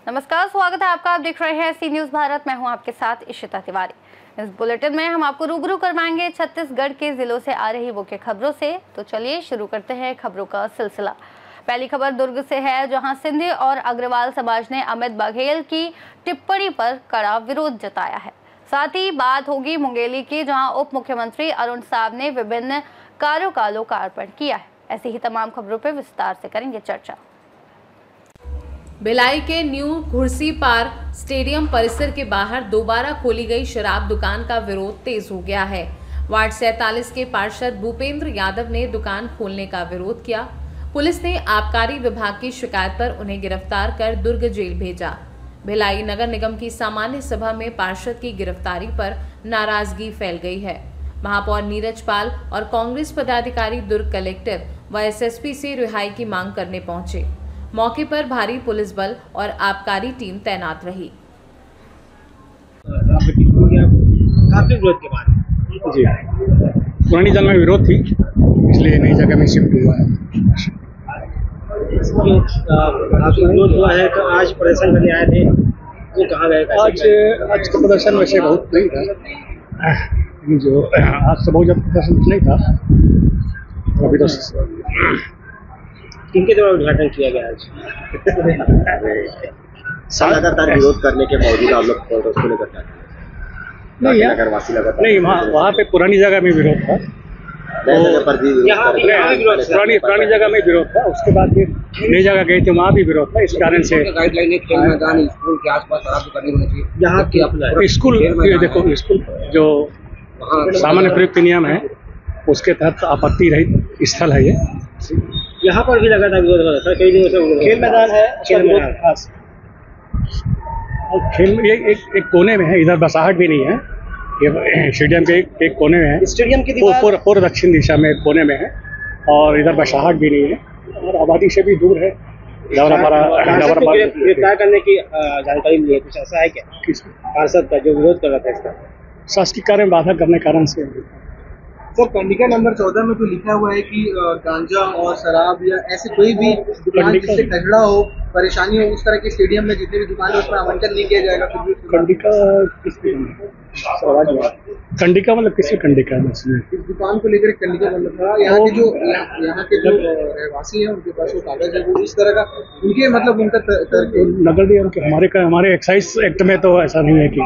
नमस्कार, स्वागत है आपका। आप देख रहे हैं सी न्यूज भारत। मैं हूं आपके साथ इशिता तिवारी। इस बुलेटिन में हम आपको रूबरू करवाएंगे छत्तीसगढ़ के जिलों से आ रही मुख्य खबरों से। तो चलिए शुरू करते हैं खबरों का सिलसिला। पहली खबर दुर्ग से है, जहां सिंधी और अग्रवाल समाज ने अमित बघेल की टिप्पणी पर कड़ा विरोध जताया है। साथ ही बात होगी मुंगेली की, जहां उप मुख्यमंत्री अरुण साव ने विभिन्न कार्यों का लोकार्पण किया है। ऐसी ही तमाम खबरों पर विस्तार से करेंगे चर्चा। भिलाई के न्यू घुड़सीपार स्टेडियम परिसर के बाहर दोबारा खोली गई शराब दुकान का विरोध तेज हो गया है। वार्ड 47 के पार्षद भूपेंद्र यादव ने दुकान खोलने का विरोध किया। पुलिस ने आबकारी विभाग की शिकायत पर उन्हें गिरफ्तार कर दुर्ग जेल भेजा। भिलाई नगर निगम की सामान्य सभा में पार्षद की गिरफ्तारी पर नाराजगी फैल गई है। महापौर नीरज पाल और कांग्रेस पदाधिकारी दुर्ग कलेक्टर व एसएसपी से रिहाई की मांग करने पहुंचे। मौके पर भारी पुलिस बल और आबकारी टीम तैनात रही। काफी विरोध के बाद जी पुरानी जगह में विरोध थी, इसलिए नई जगह में शिफ्ट हुआ है। काफी विरोध हुआ है, तो आज प्रदर्शन करने आए थे, वो कहाँ गए? आज का प्रदर्शन वैसे बहुत नहीं था, जो आज से बहुत ज़्यादा प्रदर्शन नहीं था। अभी तो किनके द्वारा उद्घाटन किया गया आज? लगातार विरोध करने के बावजूद आप लोग उसको लेकर नहीं, वहाँ पे पुरानी जगह में विरोध था, पुरानी जगह में विरोध था। उसके बाद फिर नई जगह गए थे, वहाँ भी विरोध था। इस कारण से गाइडलाइन खेल मैदान स्कूल के आसपास शराब दुकानें होनी चाहिए। यहाँ की स्कूल देखो, स्कूल जो सामान्य प्रयुक्त नियम है उसके तहत आपत्ति रहित स्थल है ये। यहाँ पर भी लगातार विरोध हो रहा था, कई दिनों से खेल मैदान है, खास खेल में एक कोने में है, इधर बसाहट भी नहीं है। ये स्टेडियम के एक कोने में है, स्टेडियम की पूर्व दक्षिण दिशा में एक कोने में है, और इधर बसाहट भी नहीं है, और आबादी से भी दूर है। गिरफ्तार करने की जानकारी मिली है, कुछ ऐसा है क्या? पार्षद का जो विरोध कर रहा था इसका शासकीय कार्य में बाधा करने कारण से। सर, कंडिका नंबर 14 में तो लिखा हुआ है कि गांजा और शराब या ऐसे कोई भी दुकान जिससे कचरा हो, परेशानी हो, उस तरह के स्टेडियम में जितने भी दुकान है उस पर आवंटन नहीं किया जाएगा। कंडिका कंडिका मतलब किसी कंडिका में इस दुकान को लेकर कंडिका मतलब था। यहाँ के जो रहवासी हैं उनके पास वो कागज है, वो इस तरह का उनके मतलब उनका नगर निगम के हमारे एक्साइज एक्ट में तो ऐसा नहीं है कि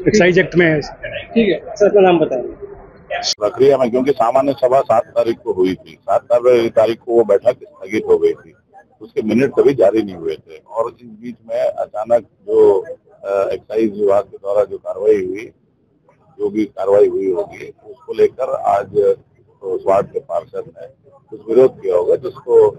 एक्साइज एक्ट में। ठीक है सर, अपना नाम बताएं। प्रक्रिया में, क्योंकि सामान्य सभा 7 तारीख को हुई थी, 7 तारीख को वो बैठक स्थगित हो गई थी, उसके मिनट कभी जारी नहीं हुए थे, और इस बीच में अचानक जो एक्साइज विभाग के द्वारा जो कार्रवाई हुई, जो भी कार्रवाई हुई होगी, उसको लेकर आज उस वार्ड के पार्षद ने कुछ विरोध किया होगा, जिसको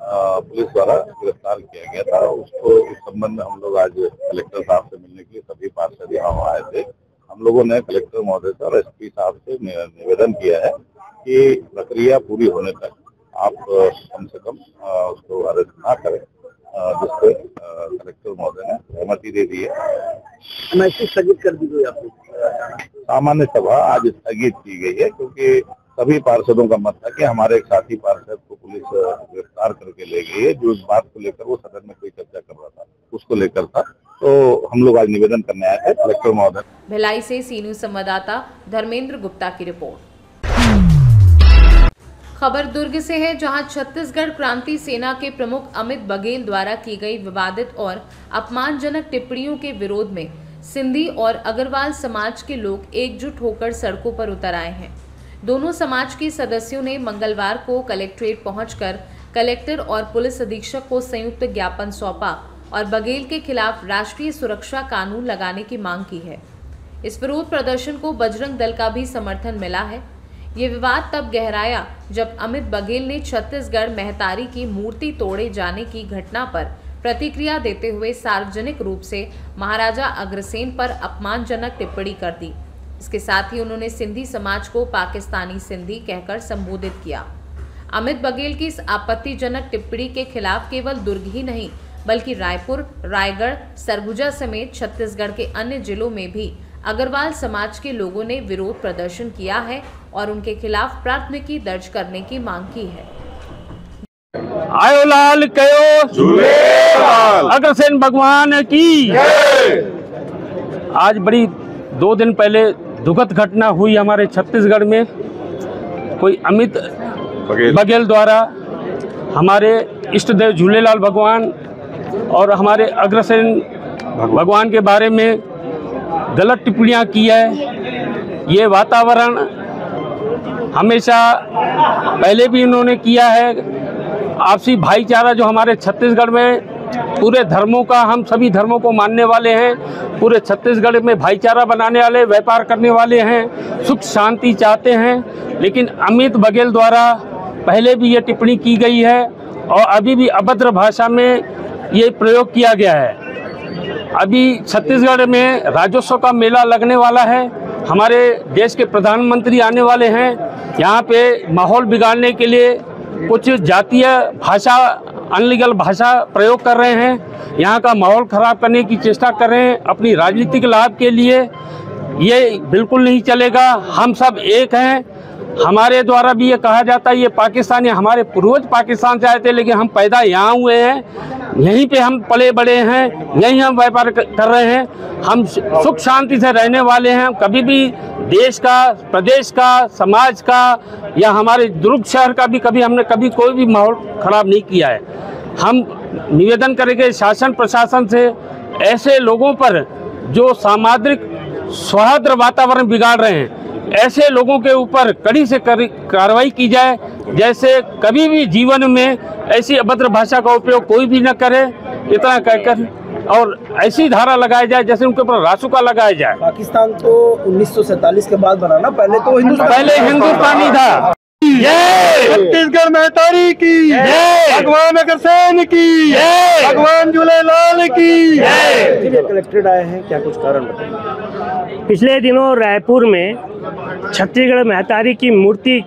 पुलिस द्वारा गिरफ्तार किया गया था। उसको इस संबंध में हम लोग आज कलेक्टर साहब से मिलने के लिए सभी पार्षद यहाँ आए थे। हम लोगों ने कलेक्टर महोदय से और एसपी साहब से निवेदन किया है कि प्रक्रिया पूरी होने तक आप कम से कम उसको अरेस्ट ना करें, जिससे कलेक्टर महोदय ने सहमति दे दी है। स्थगित कर दी गई आपको? सामान्य सभा आज स्थगित की गई है, क्योंकि सभी पार्षदों का मत था कि हमारे एक साथी पार्षद को पुलिस गिरफ्तार करके ले गई है, जो इस बात को लेकर वो सदन में कोई चर्चा कर रहा था, उसको लेकर था। तो हम लोग आज निवेदन करने आए थे कलेक्टर महोदय। भिलाई से सी न्यूज संवाददाता धर्मेंद्र गुप्ता की रिपोर्ट। खबर दुर्ग से है, जहां छत्तीसगढ़ क्रांति सेना के प्रमुख अमित बघेल द्वारा की गई विवादित और अपमानजनक टिप्पणियों के विरोध में सिंधी और अग्रवाल समाज के लोग एकजुट होकर सड़कों पर उतर आए हैं। दोनों समाज के सदस्यों ने मंगलवार को कलेक्ट्रेट पहुंचकर कलेक्टर और पुलिस अधीक्षक को संयुक्त ज्ञापन सौंपा और बघेल के खिलाफ राष्ट्रीय सुरक्षा कानून लगाने की मांग की है। इस विरोध प्रदर्शन को बजरंग दल का भी समर्थन मिला है। ये विवाद तब गहराया जब अमित बघेल ने छत्तीसगढ़ महतारी की मूर्ति तोड़े जाने की घटना पर प्रतिक्रिया देते हुए सार्वजनिक रूप से महाराजा अग्रसेन पर अपमानजनक टिप्पणी कर दी। इसके साथ ही उन्होंने सिंधी समाज को पाकिस्तानी सिंधी कहकर संबोधित किया। अमित बघेल की इस आपत्तिजनक टिप्पणी के खिलाफ केवल दुर्ग ही नहीं बल्कि रायपुर, रायगढ़, सरगुजा समेत छत्तीसगढ़ के अन्य जिलों में भी अग्रवाल समाज के लोगों ने विरोध प्रदर्शन किया है और उनके खिलाफ प्राथमिकी दर्ज करने की मांग की है। आयो लाल कयो झूलेलाल, अग्रसेन भगवान की। आज बड़ी 2 दिन पहले दुखद घटना हुई हमारे छत्तीसगढ़ में। कोई अमित बघेल द्वारा हमारे इष्ट देव झूलेलाल भगवान और हमारे अग्रसेन भगवान के बारे में गलत टिप्पणियां की है। ये वातावरण हमेशा पहले भी इन्होंने किया है। आपसी भाईचारा जो हमारे छत्तीसगढ़ में पूरे धर्मों का, हम सभी धर्मों को मानने वाले हैं, पूरे छत्तीसगढ़ में भाईचारा बनाने वाले, व्यापार करने वाले हैं, सुख शांति चाहते हैं। लेकिन अमित बघेल द्वारा पहले भी ये टिप्पणी की गई है और अभी भी अभद्र भाषा में ये प्रयोग किया गया है। अभी छत्तीसगढ़ में राज्योत्सव का मेला लगने वाला है। हमारे देश के प्रधानमंत्री आने वाले हैं। यहाँ पे माहौल बिगाड़ने के लिए कुछ जातीय भाषा, अनलीगल भाषा प्रयोग कर रहे हैं। यहाँ का माहौल खराब करने की चेष्टा कर रहे हैं अपनी राजनीतिक लाभ के लिए। ये बिल्कुल नहीं चलेगा। हम सब एक हैं। हमारे द्वारा भी ये कहा जाता है ये पाकिस्तानी, हमारे पूर्वज पाकिस्तान से आए थे, लेकिन हम पैदा यहाँ हुए हैं, यहीं पे हम पले बड़े हैं, यहीं हम व्यापार कर रहे हैं। हम सुख शांति से रहने वाले हैं। कभी भी देश का, प्रदेश का, समाज का या हमारे दुर्ग शहर का भी हमने कभी कोई भी माहौल खराब नहीं किया है। हम निवेदन करेंगे शासन प्रशासन से, ऐसे लोगों पर जो सामाजिक सौहार्द वातावरण बिगाड़ रहे हैं, ऐसे लोगों के ऊपर कड़ी से कार्रवाई की जाए। जैसे कभी भी जीवन में ऐसी अभद्र भाषा का उपयोग कोई भी न करे, इतना कहकर, और ऐसी धारा लगाई जाए जैसे उनके ऊपर रासुका लगाया जाए। पाकिस्तान तो 1947 के बाद बना ना, पहले तो हिंदुस्तानी था। छत्तीसगढ़ महतारी की, भगवान अग्रसेन की, भगवान झूलेलाल की। कलेक्टेड आए हैं, क्या कुछ कारण बताइए? पिछले दिनों रायपुर में छत्तीसगढ़ महतारी की मूर्ति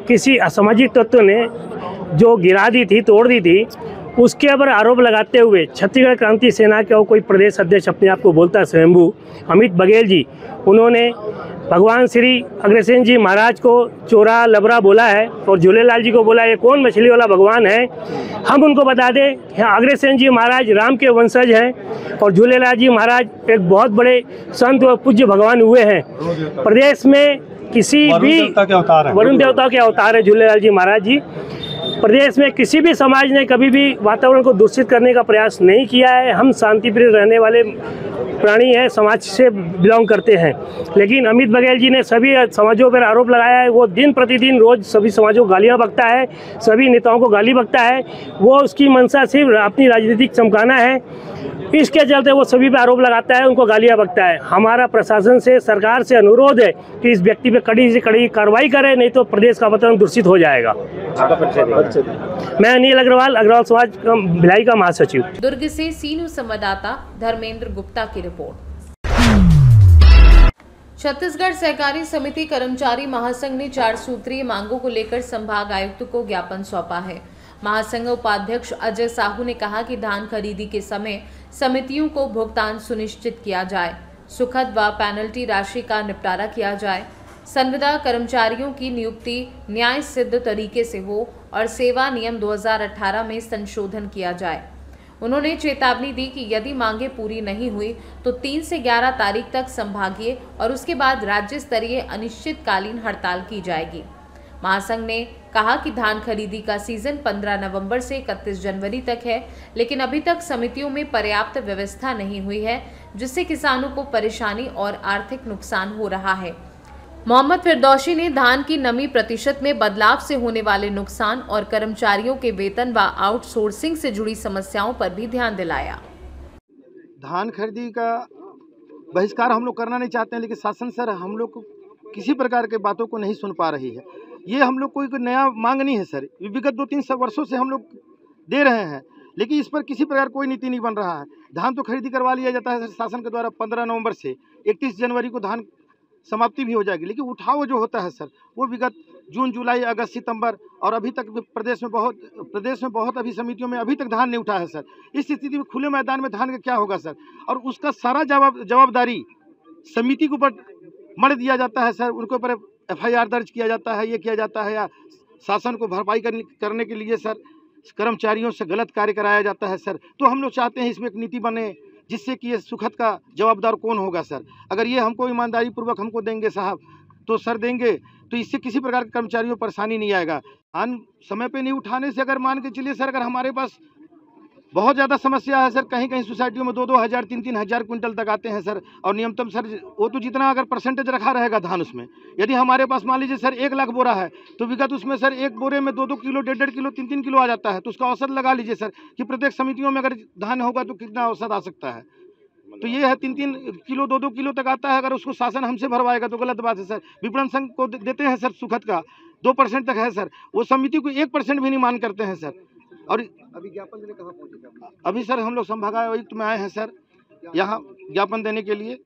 किसी असामाजिक तत्व ने जो गिरा दी थी, तोड़ दी थी, उसके ऊपर आरोप लगाते हुए छत्तीसगढ़ क्रांति सेना के कोई प्रदेश अध्यक्ष अपने आप को बोलता है स्वयंभू अमित बघेल जी, उन्होंने भगवान श्री अग्रसेन जी महाराज को चोरा लबरा बोला है और झूलेलाल जी को बोला ये कौन मछली वाला भगवान है। हम उनको बता दें अग्रसेन जी महाराज राम के वंशज हैं और झूलेलाल जी महाराज एक बहुत बड़े संत व पूज्य भगवान हुए हैं। प्रदेश में किसी भी वरुण देवता के अवतार है झूलेलाल जी महाराज जी। प्रदेश में किसी भी समाज ने कभी भी वातावरण को दूषित करने का प्रयास नहीं किया है। हम शांतिप्रिय रहने वाले प्राणी हैं, समाज से बिलोंग करते हैं। लेकिन अमित बघेल जी ने सभी समाजों पर आरोप लगाया है। वो दिन प्रतिदिन रोज सभी समाजों को गालियाँ बकता है, सभी नेताओं को गाली बकता है। वो उसकी मंशा सिर्फ अपनी राजनीतिक चमकाना है, इसके चलते वो सभी पे आरोप लगाता है, उनको गालियाँ बकता है। हमारा प्रशासन से, सरकार से अनुरोध है कि इस व्यक्ति पे कड़ी से कड़ी कार्रवाई करे, नहीं तो प्रदेश का वातावरण दूषित हो जाएगा। मैं अनिल अग्रवाल, अग्रवाल समाज भिलाई का महासचिव। दुर्ग से सी न्यूज़ संवाददाता धर्मेंद्र गुप्ता की रिपोर्ट। छत्तीसगढ़ सहकारी समिति कर्मचारी महासंघ ने 4 सूत्रीय मांगों को लेकर संभाग आयुक्त को ज्ञापन सौंपा है। महासंघ उपाध्यक्ष अजय साहू ने कहा कि धान खरीदी के समय समितियों को भुगतान सुनिश्चित किया जाए, सुखद व पेनल्टी राशि का निपटारा किया जाए, संविदा कर्मचारियों की नियुक्ति न्याय सिद्ध तरीके से हो और सेवा नियम 2018 में संशोधन किया जाए। उन्होंने चेतावनी दी कि यदि मांगे पूरी नहीं हुई तो 3 से 11 तारीख तक संभागीय और उसके बाद राज्य स्तरीय अनिश्चितकालीन हड़ताल की जाएगी। महासंघ ने कहा कि धान खरीदी का सीजन 15 नवंबर से 31 जनवरी तक है, लेकिन अभी तक समितियों में पर्याप्त व्यवस्था नहीं हुई है, जिससे किसानों को परेशानी और आर्थिक नुकसान हो रहा है। मोहम्मद फिरदौशी ने धान की नमी प्रतिशत में बदलाव से होने वाले नुकसान और कर्मचारियों के वेतन व आउटसोर्सिंग से जुड़ी समस्याओं पर भी ध्यान दिलाया। धान खरीदी का बहिष्कार हम लोग करना नहीं चाहते हैं, लेकिन शासन सर हम लोग को किसी प्रकार के बातों को नहीं सुन पा रही है। ये हम लोग कोई नया मांग नहीं है सर, विगत 2-3 वर्षों से हम लोग दे रहे हैं, लेकिन इस पर किसी प्रकार कोई नीति नहीं बन रहा है। धान तो खरीदी करवा लिया जाता है सर शासन के द्वारा 15 नवंबर से, 31 जनवरी को धान समाप्ति भी हो जाएगी, लेकिन उठाव जो होता है सर वो विगत जून, जुलाई, अगस्त, सितंबर और अभी तक प्रदेश में बहुत अभी समितियों में अभी तक धान नहीं उठा है सर। इस स्थिति में खुले मैदान में धान का क्या होगा सर, और उसका सारा जवाबदारी समिति के ऊपर मर दिया जाता है सर, उनके ऊपर FIR दर्ज किया जाता है, ये किया जाता है, या शासन को भरपाई करने के लिए सर कर्मचारियों से गलत कार्य कराया जाता है सर। तो हम लोग चाहते हैं इसमें एक नीति बने जिससे कि ये सुखद का जवाबदार कौन होगा सर। अगर ये हमको ईमानदारी पूर्वक हमको देंगे साहब तो सर देंगे, तो इससे किसी प्रकार के कर्मचारियों को परेशानी नहीं आएगा। समय पे नहीं उठाने से अगर मान के चलिए सर, अगर हमारे पास बहुत ज़्यादा समस्या है सर, कहीं कहीं सोसाइटियों में 2-2 हज़ार 3-3 हज़ार क्विंटल तक आते हैं सर, और न्यूनतम सर वो तो जितना अगर परसेंटेज रखा रहेगा धान उसमें, यदि हमारे पास मान लीजिए सर 1 लाख बोरा है तो विगत उसमें सर एक बोरे में 2-2 किलो 1.5 किलो 3-3 किलो आ जाता है। तो उसका औसत लगा लीजिए सर कि प्रत्येक समितियों में अगर धान होगा तो कितना औसत आ सकता है। तो ये है 3-3 किलो 2-2 किलो तक आता है। अगर उसको शासन हमसे भरवाएगा तो गलत बात है सर। विपणन संघ को देते हैं सर सुखद का 2% तक है सर, वो समिति को 1% भी नहीं मान करते हैं सर। और अभी ज्ञापन देने कहाँ पहुँचे? अभी सर हम लोग संभागायुक्त में आए हैं सर, यहाँ ज्ञापन देने के लिए।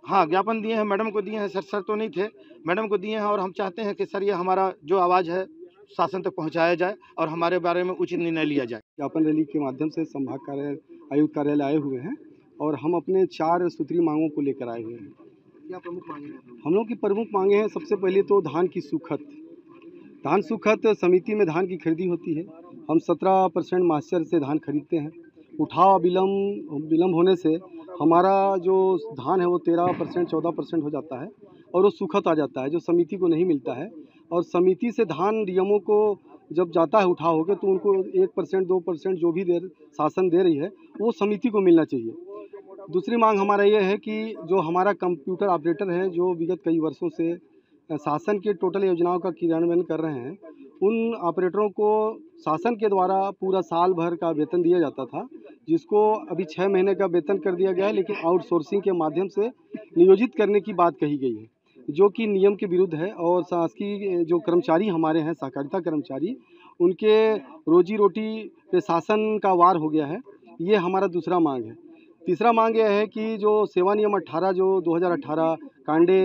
हाँ ज्ञापन दिए हैं, मैडम को दिए हैं सर तो नहीं थे, मैडम को दिए हैं। और हम चाहते हैं कि सर ये हमारा जो आवाज़ है शासन तक पहुँचाया जाए और हमारे बारे में उचित निर्णय लिया जाए। ज्ञापन रैली के माध्यम से संभाग कार्यालय आयुक्त कार्यालय आए हुए हैं और हम अपने 4 सूत्री मांगों को लेकर आए हुए हैं। क्या प्रमुख मांगे हैं? हम लोग की प्रमुख मांगे हैं, सबसे पहले तो धान की सुखद, धान सुखद समिति में धान की खरीदी होती है। हम 17% मास्टर से धान खरीदते हैं। उठाव विलम्ब होने से हमारा जो धान है वो 13% 14% हो जाता है और वो सुखद आ जाता है जो समिति को नहीं मिलता है। और समिति से धान नियमों को जब जाता है उठाव होकर तो उनको 1% 2% जो भी शासन दे रही है वो समिति को मिलना चाहिए। दूसरी मांग हमारा ये है कि जो हमारा कंप्यूटर ऑपरेटर है जो विगत कई वर्षों से शासन के टोटल योजनाओं का क्रियान्वयन कर रहे हैं, उन ऑपरेटरों को शासन के द्वारा पूरा साल भर का वेतन दिया जाता था, जिसको अभी 6 महीने का वेतन कर दिया गया है, लेकिन आउटसोर्सिंग के माध्यम से नियोजित करने की बात कही गई है, जो कि नियम के विरुद्ध है। और शासकीय जो कर्मचारी हमारे हैं, सहकारिता कर्मचारी, उनके रोजी रोटी पे शासन का वार हो गया है। ये हमारा दूसरा मांग है। तीसरा मांग यह है कि जो सेवा नियम 18 जो 2018 कांडे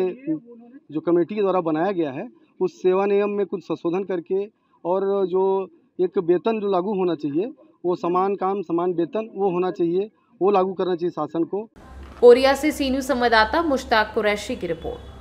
जो कमेटी के द्वारा बनाया गया है, उस सेवा नियम में कुछ संशोधन करके और जो एक वेतन जो लागू होना चाहिए वो समान काम समान वेतन वो होना चाहिए, वो लागू करना चाहिए शासन को। कोरिया से सी न्यूज़ संवाददाता मुश्ताक कुरैशी की रिपोर्ट।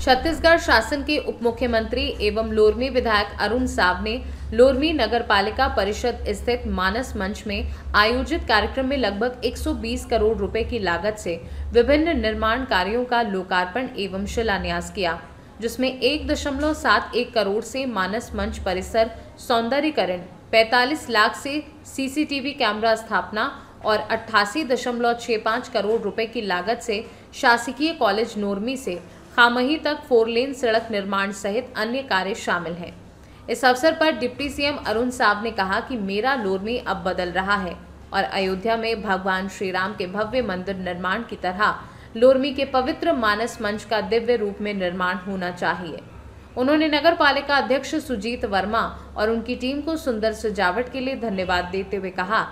छत्तीसगढ़ शासन के उप मुख्यमंत्री एवं लोरमी विधायक अरुण साव ने लोरमी नगर पालिका परिषद स्थित मानस मंच में आयोजित कार्यक्रम में लगभग 120 करोड़ रुपए की लागत से विभिन्न निर्माण कार्यों का लोकार्पण एवं शिलान्यास किया, जिसमें 1.71 करोड़ से मानस मंच परिसर सौंदर्यीकरण, 45 लाख से CCTV कैमरा स्थापना और 88.65 करोड़ रुपए की लागत से शासकीय कॉलेज नोरमी से खामही तक 4 लेन सड़क निर्माण सहित अन्य कार्य शामिल हैं। इस अवसर पर डिप्टी सीएम अरुण साव ने कहा कि मेरा लोरमी अब बदल रहा है और अयोध्या में भगवान श्री राम के भव्य मंदिर निर्माण की तरह लोरमी के पवित्र मानस मंच का दिव्य रूप में निर्माण होना चाहिए। उन्होंने नगर पालिका अध्यक्ष सुजीत वर्मा और उनकी टीम को सुंदर सजावट के लिए धन्यवाद देते हुए कहा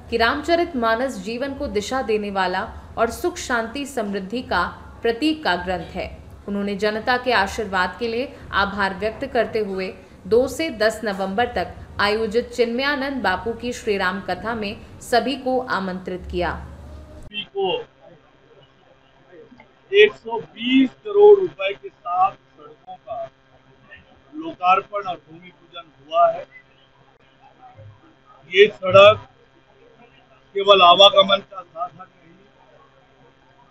कि रामचरित मानस जीवन को दिशा देने वाला और सुख शांति समृद्धि का प्रतीक का ग्रंथ है। उन्होंने जनता के आशीर्वाद के लिए आभार व्यक्त करते हुए 2 से 10 नवंबर तक आयोजित चिन्मयानंद बापू की श्री राम कथा में सभी को आमंत्रित किया। 120 करोड़ रुपए के साथ सड़कों का लोकार्पण और भूमि पूजन हुआ है। ये सड़क केवल आवागमन का साधन नहीं,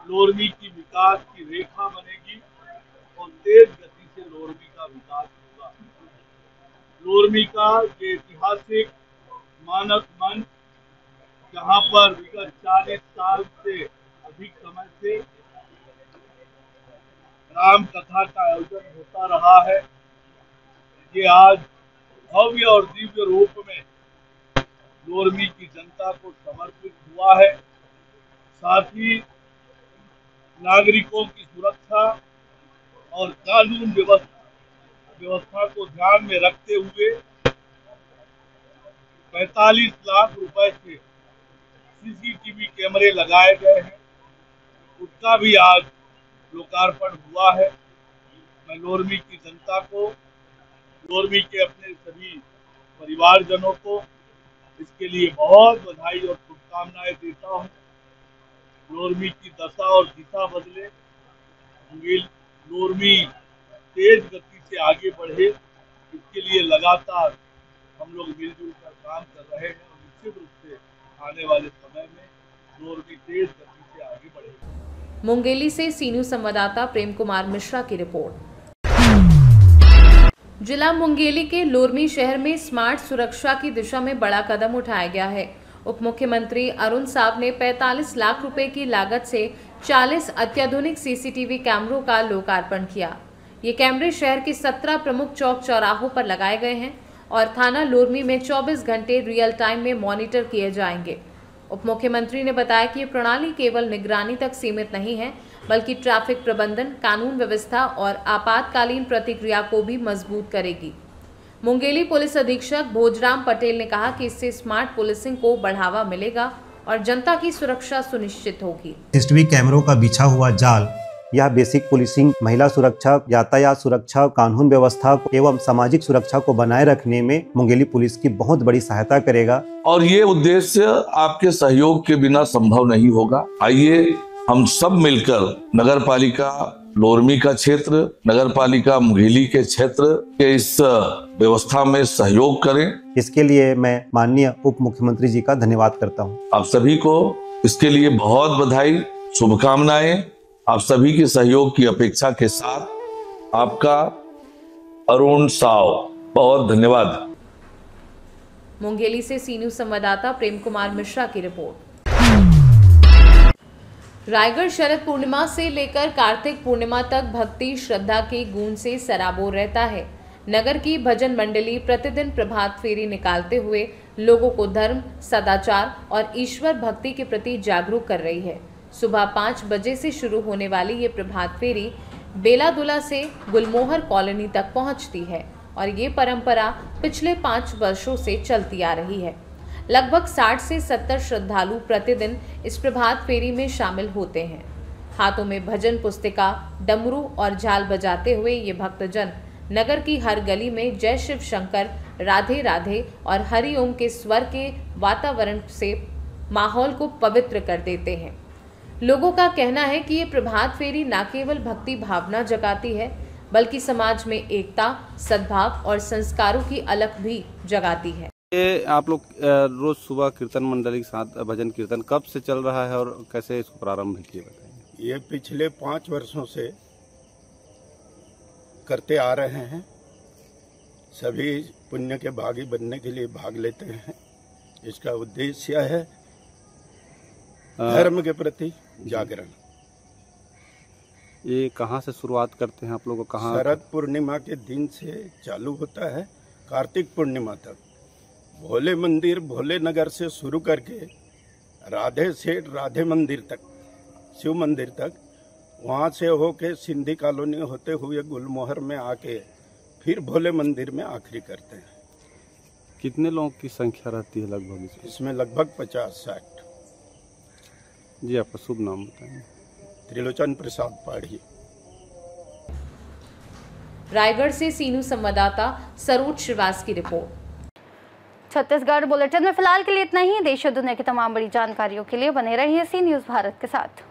लोरमी की विकास की रेखा बनेगी और तेज गति से लोरमी का विकास होगा। लोरमी का ये ऐतिहासिक मानस मंच, जहां पर विगत 40 साल से अधिक समय से राम कथा का आयोजन होता रहा है, ये आज भव्य और दिव्य रूप में लोरमी की जनता को समर्पित हुआ है। साथ ही नागरिकों की सुरक्षा और कानून व्यवस्था को ध्यान में रखते हुए 45 लाख रुपए से CCTV कैमरे लगाए गए हैं, उसका भी आज लोकार्पण हुआ है। मैं लोरमी की जनता को, लोरमी के अपने सभी परिवारजनों को इसके लिए बहुत बधाई और शुभकामनाएं देता हूं। लोरमी की दशा और दिशा बदले, लोरमी तेज गति से आगे बढ़े, इसके लिए लगातार हम लोग मिलजुल कर काम कर रहे हैं और निश्चित रूप से आने वाले समय में लोरमी तेज गति से आगे बढ़ेगा। मुंगेली से सीनू संवाददाता प्रेम कुमार मिश्रा की रिपोर्ट। जिला मुंगेली के लोरमी शहर में स्मार्ट सुरक्षा की दिशा में बड़ा कदम उठाया गया है। उप मुख्यमंत्री अरुण साव ने 45 लाख रुपए की लागत से 40 अत्याधुनिक सीसीटीवी कैमरों का लोकार्पण किया। ये कैमरे शहर के 17 प्रमुख चौक चौराहों पर लगाए गए हैं और थाना लोरमी में 24 घंटे रियल टाइम में मॉनिटर किए जाएंगे। उप मुख्यमंत्री ने बताया कि ये प्रणाली केवल निगरानी तक सीमित नहीं है, बल्कि ट्रैफिक प्रबंधन, कानून व्यवस्था और आपातकालीन प्रतिक्रिया को भी मजबूत करेगी। मुंगेली पुलिस अधीक्षक भोजराम पटेल ने कहा कि इससे स्मार्ट पुलिसिंग को बढ़ावा मिलेगा और जनता की सुरक्षा सुनिश्चित होगी। सीसीटीवी कैमरों का बिछा हुआ जाल यह बेसिक पुलिसिंग, महिला सुरक्षा, यातायात सुरक्षा, कानून व्यवस्था एवं सामाजिक सुरक्षा को बनाए रखने में मुंगेली पुलिस की बहुत बड़ी सहायता करेगा। और ये उद्देश्य आपके सहयोग के बिना संभव नहीं होगा। आइए हम सब मिलकर नगर पालिका लोरमी का क्षेत्र, नगर पालिका मुंगेली के क्षेत्र के इस व्यवस्था में सहयोग करें। इसके लिए मैं माननीय उप मुख्यमंत्री जी का धन्यवाद करता हूं। आप सभी को इसके लिए बहुत बधाई, शुभकामनाएं। आप सभी के सहयोग की अपेक्षा के साथ आपका अरुण साव, बहुत धन्यवाद। मुंगेली से सीनू संवाददाता प्रेम कुमार मिश्रा की रिपोर्ट। रायगढ़ शरद पूर्णिमा से लेकर कार्तिक पूर्णिमा तक भक्ति श्रद्धा की गूंज से सराबोर रहता है। नगर की भजन मंडली प्रतिदिन प्रभात फेरी निकालते हुए लोगों को धर्म, सदाचार और ईश्वर भक्ति के प्रति जागरूक कर रही है। सुबह 5 बजे से शुरू होने वाली ये प्रभात फेरी बेलादुला से गुलमोहर कॉलोनी तक पहुंचती है और ये परंपरा पिछले 5 वर्षों से चलती आ रही है। लगभग 60 से 70 श्रद्धालु प्रतिदिन इस प्रभात फेरी में शामिल होते हैं। हाथों में भजन पुस्तिका, डमरू और झाल बजाते हुए ये भक्तजन नगर की हर गली में जय शिव शंकर, राधे राधे और हरिओम के स्वर के वातावरण से माहौल को पवित्र कर देते हैं। लोगों का कहना है कि ये प्रभात फेरी न केवल भक्ति भावना जगाती है, बल्कि समाज में एकता, सद्भाव और संस्कारों की अलख भी जगाती है। ये आप लोग रोज सुबह कीर्तन मंडली के साथ भजन कीर्तन कब से चल रहा है और कैसे इसको प्रारंभ किए बताएं? ये पिछले 5 वर्षों से करते आ रहे हैं। सभी पुण्य के भागी बनने के लिए भाग लेते हैं। इसका उद्देश्य है धर्म के प्रति जागरण। ये कहाँ से शुरुआत करते हैं आप लोग? कहाँ? शरद पूर्णिमा के दिन से चालू होता है कार्तिक पूर्णिमा तक। भोले मंदिर, भोले नगर से शुरू करके राधे सेठ राधे मंदिर तक, शिव मंदिर तक, वहाँ से होके सिंधी कॉलोनी होते हुए गुलमोहर में आके फिर भोले मंदिर में आखिरी करते हैं। कितने लोगों की संख्या रहती है लगभग इसमें? लगभग 50-60। जी, आपका शुभ नाम बताएं। त्रिलोचन प्रसाद पाढ़ी। रायगढ़ से सीनू संवाददाता सरोज श्रीवास की रिपोर्ट। छत्तीसगढ़ बुलेटिन में फिलहाल के लिए इतना ही। देश और दुनिया की तमाम बड़ी जानकारियों के लिए बने रहिए सी न्यूज़ भारत के साथ।